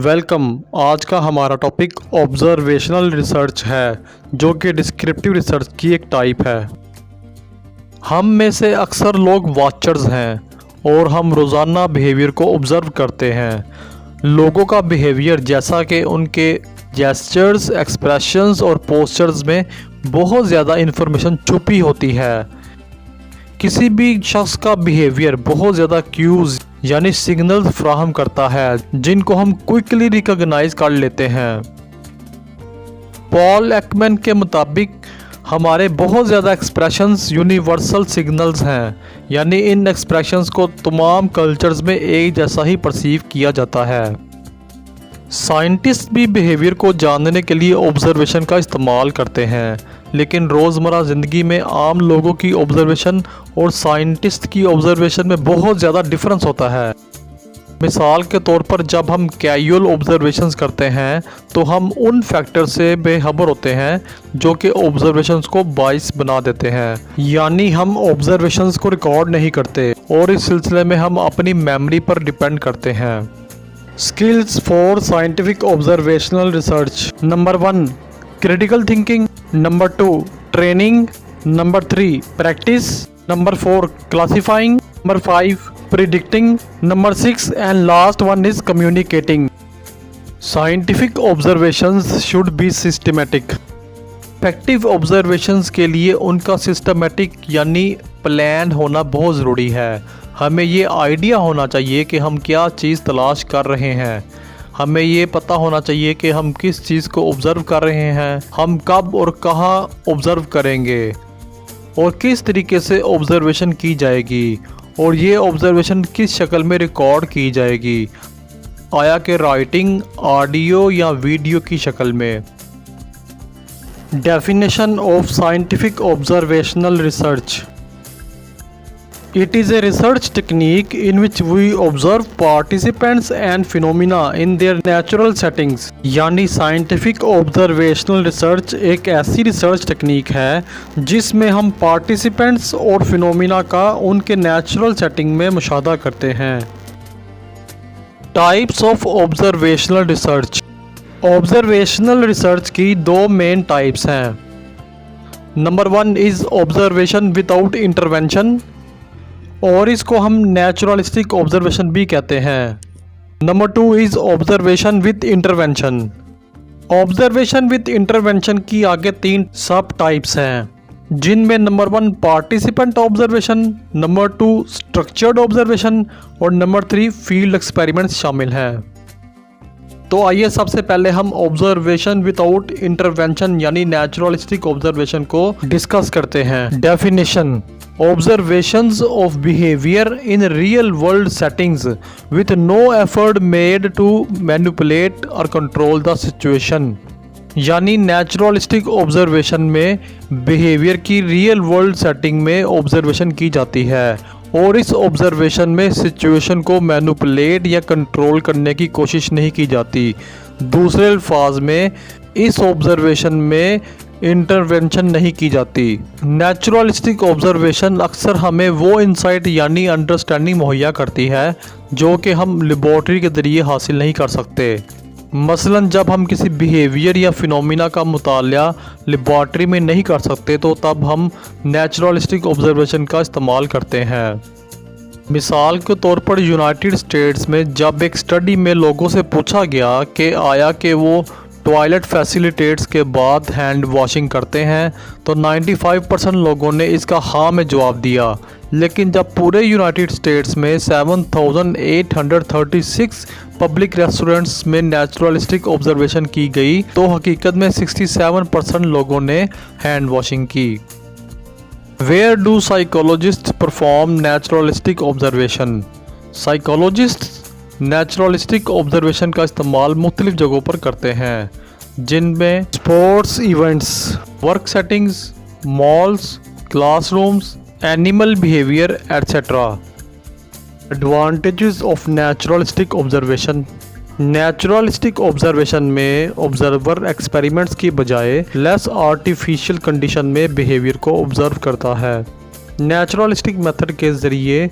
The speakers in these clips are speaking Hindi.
वेलकम। आज का हमारा टॉपिक ऑब्जर्वेशनल रिसर्च है, जो कि डिस्क्रिप्टिव रिसर्च की एक टाइप है। हम में से अक्सर लोग वॉचर्स हैं और हम रोज़ाना बिहेवियर को ऑब्ज़र्व करते हैं। लोगों का बिहेवियर, जैसा कि उनके जेस्चर्स, एक्सप्रेशंस और पोस्चर्स में बहुत ज़्यादा इन्फॉर्मेशन छुपी होती है। किसी भी शख्स का बिहेवियर बहुत ज़्यादा क्यूज़ यानी सिग्नल्स फ्राहम करता है, जिनको हम क्विकली रिकॉग्नाइज कर लेते हैं। पॉल एकमैन के मुताबिक हमारे बहुत ज़्यादा एक्सप्रेशंस यूनिवर्सल सिग्नल्स हैं, यानी इन एक्सप्रेशंस को तमाम कल्चर्स में एक जैसा ही परसीव किया जाता है। साइंटिस्ट भी बिहेवियर को जानने के लिए ऑब्जर्वेशन का इस्तेमाल करते हैं, लेकिन रोज़मर्रा ज़िंदगी में आम लोगों की ऑब्जर्वेशन और साइंटिस्ट की ऑब्जर्वेशन में बहुत ज़्यादा डिफरेंस होता है। मिसाल के तौर पर जब हम कैजुअल ऑब्जर्वेशंस करते हैं तो हम उन फैक्टर से बेखबर होते हैं जो कि ऑब्जर्वेशंस को बाइस बना देते हैं, यानी हम ऑब्जर्वेशंस को रिकॉर्ड नहीं करते और इस सिलसिले में हम अपनी मेमोरी पर डिपेंड करते हैं। Skills for scientific observational research: number 1 critical thinking, number 2 training, number 3 practice, number 4 classifying, number 5 predicting, number 6 and last one is communicating. Scientific observations should be systematic. Effective observations के लिए उनका सिस्टमेटिक यानी प्लान होना बहुत ज़रूरी है। हमें ये आइडिया होना चाहिए कि हम क्या चीज़ तलाश कर रहे हैं। हमें ये पता होना चाहिए कि हम किस चीज़ को ऑब्ज़र्व कर रहे हैं, हम कब और कहाँ ऑब्ज़र्व करेंगे और किस तरीके से ऑब्ज़र्वेशन की जाएगी, और ये ऑब्ज़र्वेशन किस शक्ल में रिकॉर्ड की जाएगी, आया कि राइटिंग, ऑडियो या वीडियो की शक्ल में। Definition of scientific observational research: It is a research technique in which we observe participants and phenomena in their natural settings। यानी साइंटिफिक ऑब्जर्वेशनल रिसर्च एक ऐसी रिसर्च टेक्निक है जिसमें हम पार्टिसिपेंट्स और फिनोमिना का उनके नेचुरल सेटिंग में मुशाहदा करते हैं। Types of observational research: observational research की दो मेन टाइप्स हैं। Number 1 is observation without intervention, और इसको हम नेचुरलिस्टिक ऑब्जर्वेशन भी कहते हैं। Number 2 is observation with intervention. Observation with intervention की आगे 3 सब टाइप्स हैं, जिनमें number 1 participant observation, number 2 structured observation और नंबर 3 फील्ड एक्सपेरिमेंट्स शामिल हैं। तो आइए सबसे पहले हम ऑब्जर्वेशन विदाउट इंटरवेंशन यानी नेचुरलिस्टिक ऑब्जर्वेशन को डिस्कस करते हैं। Definition: observations of behavior in real world settings with no effort made to manipulate or control the situation। यानी नेचुरलिस्टिक ऑब्जर्वेशन में बिहेवियर की रियल वर्ल्ड सेटिंग में ऑब्जर्वेशन की जाती है और इस ऑब्जर्वेशन में सिचुएशन को मैनिपुलेट या कंट्रोल करने की कोशिश नहीं की जाती। दूसरे अल्फाज में इस ऑब्जर्वेशन में इंटरवेंशन नहीं की जाती। नेचुरलिस्टिक ऑब्जर्वेशन अक्सर हमें वो इंसाइट यानी अंडरस्टैंडिंग मुहैया करती है जो कि हम लेबॉर्ट्री के ज़रिए हासिल नहीं कर सकते। मसलन जब हम किसी बिहेवियर या फिनोमिना का मुताला लेबॉर्ट्री में नहीं कर सकते तो तब हम नेचुरलिस्टिक ऑब्जर्वेशन का इस्तेमाल करते हैं। मिसाल के तौर पर यूनाइटेड स्टेट्स में जब एक स्टडी में लोगों से पूछा गया कि आया कि वो टॉयलेट फैसिलिटेट्स के बाद हैंड वॉशिंग करते हैं, तो 95% लोगों ने इसका हाँ में जवाब दिया। लेकिन जब पूरे यूनाइटेड स्टेट्स में 7,836 पब्लिक रेस्टोरेंट्स में नेचुरलिस्टिक ऑब्जर्वेशन की गई तो हकीकत में 67% लोगों ने हैंड वॉशिंग की। Where do psychologist perform naturalistic observation? Psychologist naturalistic observation का इस्तेमाल मुख्तलिफ जगहों पर करते हैं, जिनमें sports events, work settings, malls, classrooms, animal behaviour etcetera. Advantages of naturalistic observation: naturalistic observation में ऑब्जर्वर एक्सपेरिमेंट्स की बजाय लेस आर्टिफिशियल कंडीशन में बिहेवियर को ऑब्जर्व करता है। नेचुरलिस्टिक मेथड के ज़रिए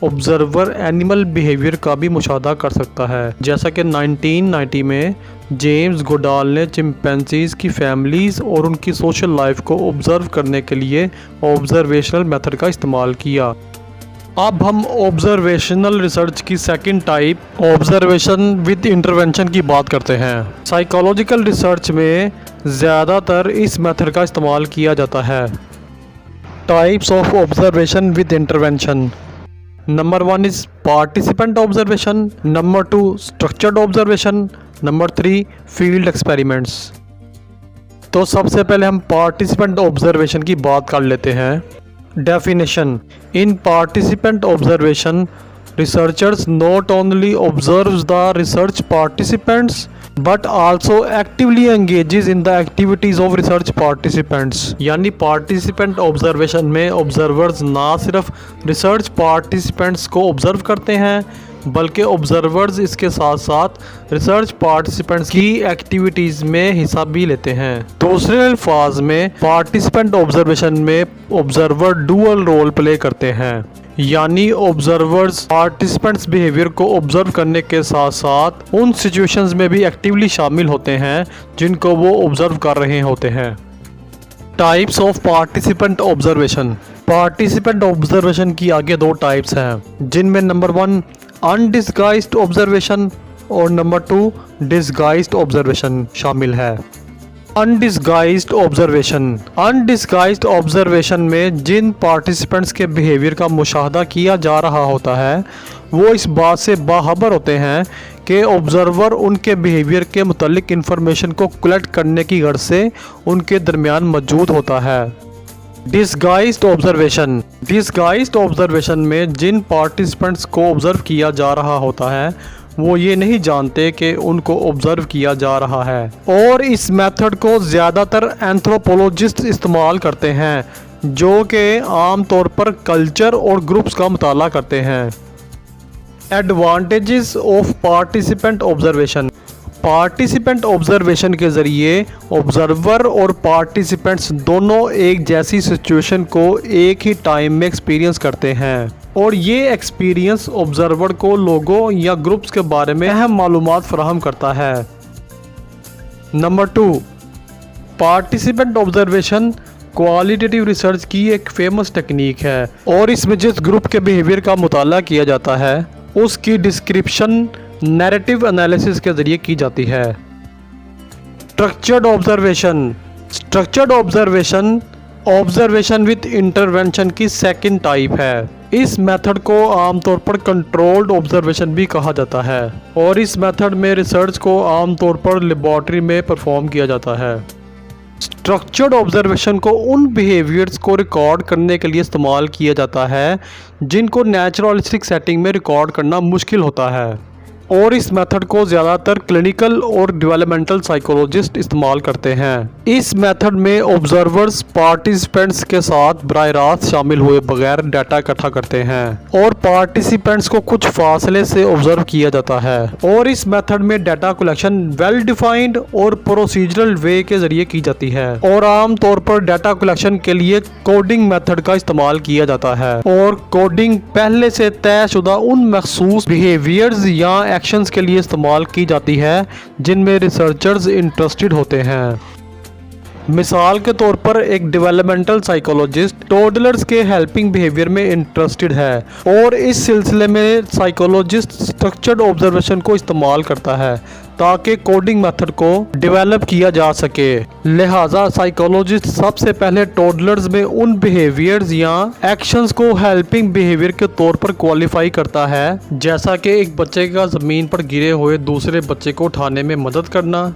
ऑब्जर्वर एनिमल बिहेवियर का भी मुशाहदा कर सकता है। जैसा कि 1990 में जेम्स गोडाल ने चिंपैंजीज़ की फैमिलीज़ और उनकी सोशल लाइफ को ऑब्ज़र्व करने के लिए ऑब्जर्वेशनल मेथड का इस्तेमाल किया। अब हम ऑब्जर्वेशनल रिसर्च की second type observation with intervention की बात करते हैं। साइकोलॉजिकल रिसर्च में ज़्यादातर इस मेथड का इस्तेमाल किया जाता है। Types of observation with intervention. Number 1 is participant observation, number 2 structured observation, number 3 field experiments. तो सबसे पहले हम पार्टिसिपेंट ऑब्जर्वेशन की बात कर लेते हैं। Definition: In participant observation, researchers not only observes the research participants but also actively engages in the activities of research participants। यानी पार्टिसिपेंट ऑब्जर्वेशन में ऑब्जर्वर्स ना सिर्फ रिसर्च पार्टिसिपेंट्स को ऑब्जर्व करते हैं बल्कि ऑब्जर्वर्स इसके साथ साथ रिसर्च पार्टिसिपेंट्स की एक्टिविटीज़ में हिस्सा भी लेते हैं। दूसरे अल्फाज में पार्टिसिपेंट ऑब्जर्वेशन में ऑब्जर्वर डुअल रोल प्ले करते हैं, यानी ऑब्जर्वर्स पार्टिसिपेंट्स बिहेवियर को ऑब्जर्व करने के साथ साथ उन सिचुएशंस में भी एक्टिवली शामिल होते हैं जिनको वो ऑब्जर्व कर रहे होते हैं। Types of participant observation. Participant observation की आगे दो टाइप्स हैं, जिनमें नंबर 1 अनडिस्गाइज्ड ऑब्जर्वेशन और नंबर 2 डिस्गाइज्ड ऑब्जर्वेशन शामिल है। अनडिस्गाइज्ड ऑब्जर्वेशन। अनडिस्गाइज्ड ऑब्जर्वेशन में जिन पार्टिसिपेंट्स के बिहेवियर का मुशाहदा किया जा रहा होता है वो इस बात से बाखबर होते हैं कि ऑब्जर्वर उनके बिहेवियर के मुतालिक इन्फॉर्मेशन को कलेक्ट करने की गर्ज से उनके दरमियान मौजूद होता है। Disguised observation. डिस्गाइज्ड ऑब्जर्वेशन में जिन पार्टिसिपेंट्स को ऑब्जर्व किया जा रहा होता है वो ये नहीं जानते कि उनको ऑब्जर्व किया जा रहा है, और इस मेथड को ज़्यादातर एंथ्रोपोलॉजिस्ट इस्तेमाल करते हैं जो कि आम तौर पर कल्चर और ग्रुप्स का मुताला करते हैं। Advantages of participant observation. Participant observation के ज़रिए ऑब्जर्वर और पार्टिसिपेंट्स दोनों एक जैसी सिचुएशन को एक ही टाइम में एक्सपीरियंस करते हैं, और ये एक्सपीरियंस ऑब्जर्वर को लोगों या ग्रुप्स के बारे में अहम मालूमात फराहम करता है। Number 2, participant observation qualitative research की एक फेमस टेक्निक है, और इसमें जिस ग्रुप के बिहेवियर का मुताला किया जाता है उसकी डिस्क्रिप्शन नैरेटिव एनालिसिस के ज़रिए की जाती है। Structured observation. Structured observation observation with intervention की सेकंड टाइप है। इस मेथड को आमतौर पर कंट्रोल्ड ऑब्जर्वेशन भी कहा जाता है, और इस मेथड में रिसर्च को आमतौर पर लेबॉर्ट्री में परफॉर्म किया जाता है। स्ट्रक्चर्ड ऑब्जर्वेशन को उन बिहेवियर्स को रिकॉर्ड करने के लिए इस्तेमाल किया जाता है जिनको नेचुरलिस्टिक सेटिंग में रिकॉर्ड करना मुश्किल होता है, और इस मेथड को ज़्यादातर क्लिनिकल और डेवलपमेंटल साइकोलॉजिस्ट इस्तेमाल करते हैं। इस मेथड में ऑब्जर्वर्स पार्टिसिपेंट्स के साथ बराह रास्त शामिल हुए बगैर डाटा इकट्ठा करते हैं और पार्टिसिपेंट्स को कुछ फासले से ऑब्जर्व किया जाता है, और इस मेथड में डाटा कलेक्शन वेल डिफाइंड और प्रोसीजरल वे के जरिए की जाती है, और आम तौर पर डाटा कलेक्शन के लिए कोडिंग मेथड का इस्तेमाल किया जाता है, और कोडिंग पहले से तयशुदा उन मखसूस बिहेवियर्स या एक्शंस के लिए इस्तेमाल की जाती है जिनमें रिसर्चर्स इंटरेस्टेड होते हैं। मिसाल के तौर पर एक डेवलपमेंटल साइकोलॉजिस्ट टोडलर्स के हेल्पिंग बिहेवियर में इंटरेस्टेड है, और इस सिलसिले में साइकोलॉजिस्ट स्ट्रक्चर्ड ऑब्जर्वेशन को इस्तेमाल करता है ताकि कोडिंग मेथड को डेवलप किया जा सके। लिहाजा साइकोलॉजिस्ट सबसे पहले टोडलर्स में उन बिहेवियर्स या एक्शंस को हेल्पिंग बिहेवियर के तौर पर क्वालिफाई करता है, जैसा कि एक बच्चे का ज़मीन पर गिरे हुए दूसरे बच्चे को उठाने में मदद करना,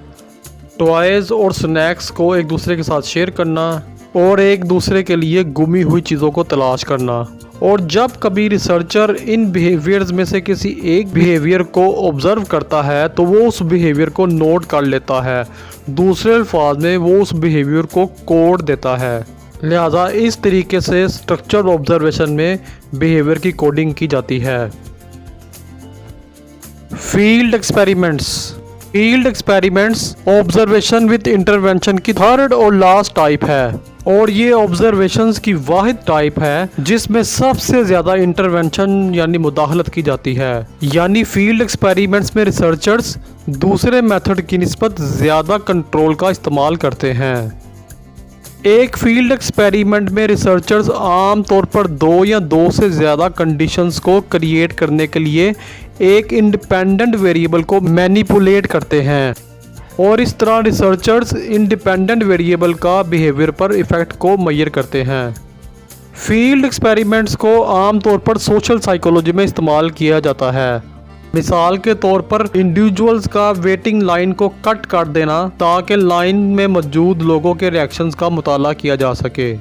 टॉयज़ और स्नैक्स को एक दूसरे के साथ शेयर करना, और एक दूसरे के लिए गुमी हुई चीज़ों को तलाश करना। और जब कभी रिसर्चर इन बिहेवियर्स में से किसी एक बिहेवियर को ऑब्जर्व करता है तो वो उस बिहेवियर को नोट कर लेता है, दूसरे अल्फाज में वो उस बिहेवियर को कोड देता है। लिहाजा इस तरीके से स्ट्रक्चर्ड ऑब्जर्वेशन में बिहेवियर की कोडिंग की जाती है। Field experiments. Field experiments observation with intervention की थर्ड और लास्ट टाइप है। और ये ऑब्जर्वेशंस की वाहिद टाइप है जिसमें सबसे ज़्यादा इंटरवेंशन यानी मुदाखलत की जाती है। यानी फील्ड एक्सपेरिमेंट्स में रिसर्चर्स दूसरे मेथड की निस्बत ज़्यादा कंट्रोल का इस्तेमाल करते हैं। एक फील्ड एक्सपेरिमेंट में रिसर्चर्स आम तौर पर दो या दो से ज़्यादा कंडीशंस को क्रिएट करने के लिए एक इंडिपेंडेंट वेरिएबल को मैनिपुलेट करते हैं और इस तरह रिसर्चर्स इंडिपेंडेंट वेरिएबल का बिहेवियर पर इफ़ेक्ट को मेजर करते हैं। फील्ड एक्सपेरिमेंट्स को आम तौर पर सोशल साइकोलॉजी में इस्तेमाल किया जाता है। मिसाल के तौर पर इंडिविजुअल्स का वेटिंग लाइन को कट कर देना ताकि लाइन में मौजूद लोगों के रिएक्शंस का मुताला किया जा सके।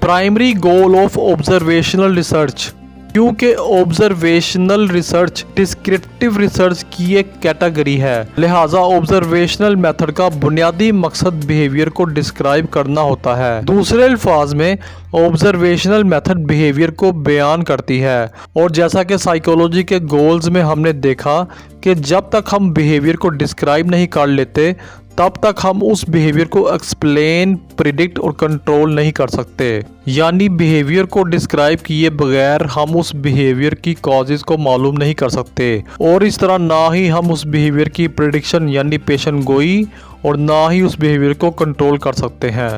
Primary goal of observational research, क्योंकि ऑब्जर्वेशनल रिसर्च डिस्क्रिप्टिव रिसर्च की एक कैटेगरी है, लिहाजा ऑब्जर्वेशनल मेथड का बुनियादी मकसद बिहेवियर को डिस्क्राइब करना होता है। दूसरे अल्फाज में ऑब्जर्वेशनल मेथड बिहेवियर को बयान करती है और जैसा कि साइकोलॉजी के गोल्स में हमने देखा कि जब तक हम बिहेवियर को डिस्क्राइब नहीं कर लेते तब तक हम उस बिहेवियर को एक्सप्लेन, प्रिडिक्ट और कंट्रोल नहीं कर सकते। यानी बिहेवियर को डिस्क्राइब किए बगैर हम उस बिहेवियर की कॉजेज़ को मालूम नहीं कर सकते और इस तरह ना ही हम उस बिहेवियर की प्रिडिक्शन यानी पेशन गोई और ना ही उस बिहेवियर को कंट्रोल कर सकते हैं।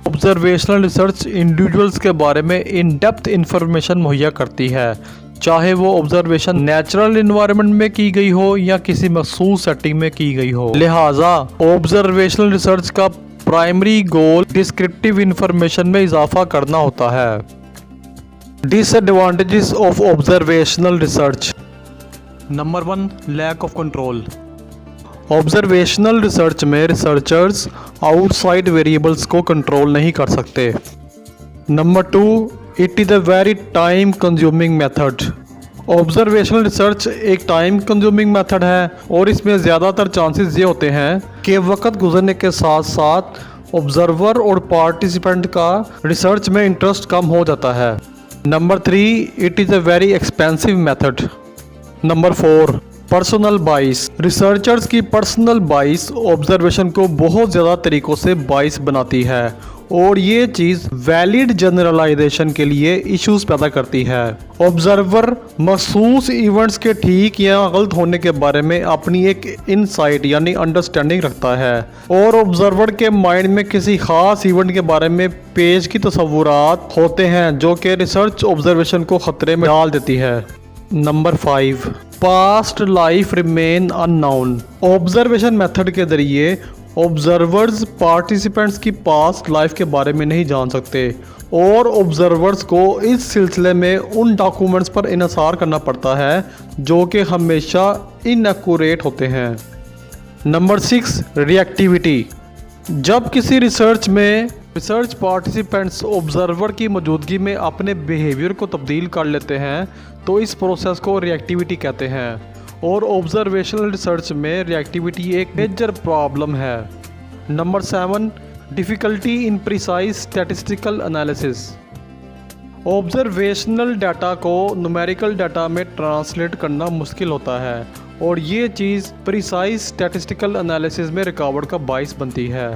ऑब्जर्वेशनल रिसर्च इंडिविजुअल्स के बारे में इन डेप्थ इंफॉर्मेशन मुहैया करती है, चाहे वो ऑब्जर्वेशन नेचुरल इन्वायरमेंट में की गई हो या किसी मखसूस सेटिंग में की गई हो। लिहाजा ऑब्जर्वेशनल रिसर्च का प्राइमरी गोल डिस्क्रिप्टिव इंफॉर्मेशन में इजाफा करना होता है। Disadvantages of observational research. Number 1, lack of control. Observational research में रिसर्चर्स आउटसाइड वेरिएबल्स को कंट्रोल नहीं कर सकते। Number 2, it is a very time consuming method. Observational research एक टाइम कंज्यूमिंग मेथड है और इसमें ज़्यादातर चांसेस ये होते हैं कि वक्त गुजरने के साथ साथ ऑब्जर्वर और पार्टिसिपेंट का रिसर्च में इंटरेस्ट कम हो जाता है। Number 3, it is a very expensive method. Number 4, personal बाइस। रिसर्चर्स की पर्सनल बाइस ऑब्जर्वेशन को बहुत ज़्यादा तरीक़ों से बाइस बनाती है और ये चीज़ वैलिड जनरलाइजेशन के लिए इश्यूज पैदा करती है। ऑब्जर्वर मखसूस इवेंट्स के ठीक या गलत होने के बारे में अपनी एक इनसाइट यानी अंडरस्टैंडिंग रखता है और ऑब्जर्वर के माइंड में किसी खास इवेंट के बारे में पेश की तसव्वुरात होते हैं जो कि रिसर्च ऑब्जर्वेशन को ख़तरे में डाल देती है। Number 5, past life remain unknown. Observation method के ज़रिए ऑब्जर्वर्स पार्टिसिपेंट्स की पास्ट लाइफ के बारे में नहीं जान सकते और ऑब्जर्वर्स को इस सिलसिले में उन डॉक्यूमेंट्स पर इन्हिसार करना पड़ता है जो कि हमेशा इनएक्यूरेट होते हैं। Number 6, reactivity. जब किसी रिसर्च में रिसर्च पार्टिसिपेंट्स ऑब्जर्वर की मौजूदगी में अपने बिहेवियर को तब्दील कर लेते हैं तो इस प्रोसेस को रिएक्टिविटी कहते हैं और ऑब्जर्वेशनल रिसर्च में रिएक्टिविटी एक मेजर प्रॉब्लम है। Number 7, difficulty in precise statistical analysis. Observational data को न्यूमेरिकल डाटा में ट्रांसलेट करना मुश्किल होता है और ये चीज़ प्रिसाइज स्टैटिस्टिकल एनालिसिस में रुकावट का बाइस बनती है।